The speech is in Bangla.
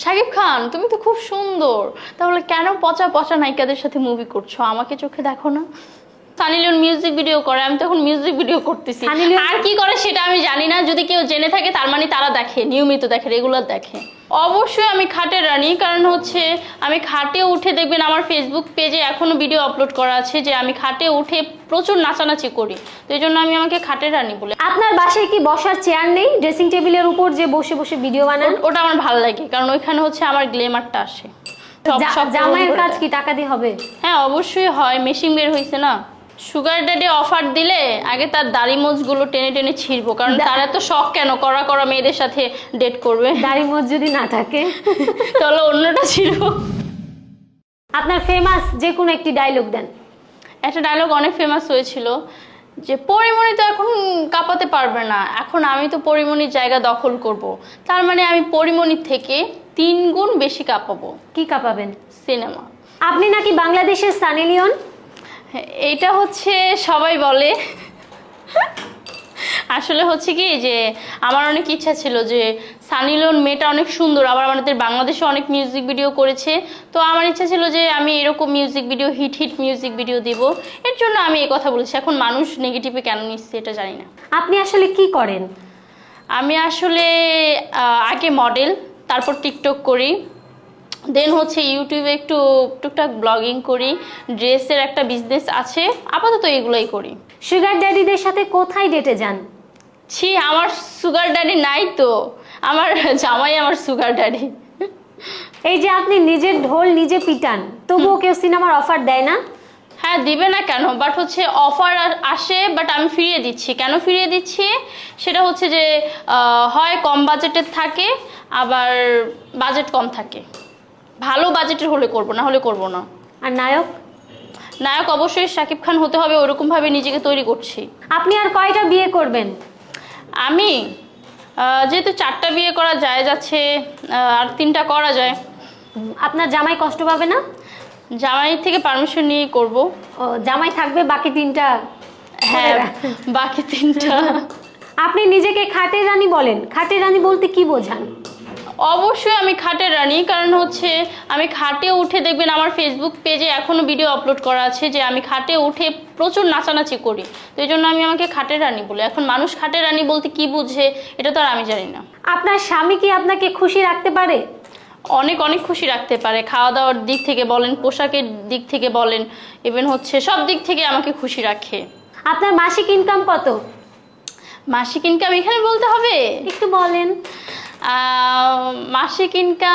শাকিব খান, তুমি তো খুব সুন্দর, তাহলে কেন পচা পচা নায়িকাদের সাথে মুভি করছো? আমাকে চোখে দেখো না। সানি লিওন মিউজিক ভিডিও করে, আমি তখন মিউজিক ভিডিও করতেছি। আর কি করে সেটা আমি জানি না, যদি কেউ জেনে থাকে তার মানে তারা দেখে, নিয়মিত দেখে, রেগুলার দেখে। অবশ্যই আমি খাটের রানী, কারণ হচ্ছে আমি খাটে উঠে দেখবেন আমার ফেসবুক পেজে এখনো ভিডিও আপলোড করা আছে যে আমি খাটে উঠে প্রচুর নাচানাচি করি, তো এই জন্য আমি আমাকে খাটের রানী বলে। আপনার বাসায় কি বসার চেয়ার নেই? ড্রেসিং টেবিলের উপর যে বসে বসে ভিডিও বানান, ওটা আমার ভালো লাগে, কারণ ওইখানে হচ্ছে আমার গ্লেমারটা আসে। জামাইয়ের কাজ কি টাকা দিয়ে হবে? হ্যাঁ অবশ্যই হয়, মেশিন বের হয়েছে না। সুগার ড্যাডি অফার দিলে আগে তার দাড়ি মোজগুলো টেনে টেনে ছিঁড়বো, কারণ তারা তো শখ কেন করা করা মেয়েদের সাথে ডেট করবে। দাড়ি মোজ যদি না থাকে তাহলে অন্যটা ছিঁড়বো। আপনার ফেমাস যে কোনো একটি ডায়লগ দেন। একটা ডায়লগ অনেক ফেমাস হয়েছিল যে পরিমণি তো এখন কাঁপাতে পারবে না, এখন আমি তো পরিমণির জায়গা দখল করব, তার মানে আমি পরিমণির থেকে 3 গুণ বেশি কাঁপাবো। কি কাঁপাবেন? সিনেমা। আপনি নাকি বাংলাদেশের সানি লিওন? এইটা হচ্ছে সবাই বলে। আসলে হচ্ছে কি যে আমার অনেক ইচ্ছা ছিল যে সানি লিওন মেয়েটা অনেক সুন্দর, আবার আমাদের বাংলাদেশে অনেক মিউজিক ভিডিও করেছে, তো আমার ইচ্ছা ছিল যে আমি এরকম music video hit hit music video দিব, এর জন্য আমি এই কথা বলেছি। এখন মানুষ নেগেটিভে কেন নিচ্ছে এটা জানি না। আপনি আসলে কি করেন? আমি আসলে আগে মডেল, তারপর টিকটক করি, দেন হচ্ছে ইউটিউবে একটু টুকটাক ব্লগিং করি, ড্রেসের একটা বিজনেস আছে, আপাতত এগুলোই করি। সুগার ড্যাডিদের সাথে কোথায় ডেটে যান? ছি, আমার সুগার ড্যাডি নাই তো, আমার জামাই আমার সুগার ড্যাডি। এই যে আপনি নিজের ঢোল নিজে পিটান, তবুও কেউ সিনেমার অফার দেয় না? হ্যাঁ দিবে না কেন, বাট হচ্ছে অফার আসে, বাট আমি ফিরিয়ে দিচ্ছি। কেন ফিরিয়ে দিচ্ছি সেটা হচ্ছে যে হয় কম বাজেটের থাকে, আবার বাজেট কম থাকে। ভালো বাজেটের হলে করব, না হলে করব না। আর নায়ক? নায়ক অবশ্যই শাকিব খান হতে হবে, ওরকমভাবে নিজেকে তৈরি করছি। আপনি আর কয়টা বিয়ে করবেন? আমি যেহেতু 4টা বিয়ে করা যায় যাচ্ছে, আর 3টা করা যায়। আপনার জামাই কষ্ট পাবে না? জামাই থেকে পারমিশন নিয়ে করব। ও, জামাই থাকবে, বাকি 3টা? হ্যাঁ বাকি 3টা। আপনি নিজেকে খাটের রানী বলেন, খাটের রানী বলতে কি বোঝান? অবশ্যই আমি খাটের রানী, কারণ হচ্ছে আমি খাটে উঠে দেখবেন আমার ফেসবুক পেজে এখনো ভিডিও আপলোড করা আছে যে আমি খাটে উঠে প্রচুর নাচানাচি করি, তো এই জন্য আমি আমাকে খাটের রানী বলি। এখন মানুষ খাটের রানী বলতে কি বুঝে এটা তো আর আমি জানি না। আপনার স্বামী কি আপনাকে খুশি রাখতে পারে? অনেক অনেক খুশি রাখতে পারে, খাওয়া দাওয়ার দিক থেকে বলেন, পোশাকের দিক থেকে বলেন, ইভেন হচ্ছে সব দিক থেকে আমাকে খুশি রাখে। আপনার মাসিক ইনকাম কত? মাসিক ইনকাম এখানে বলতে হবে? একটু বলেন। মাসিক ইনকাম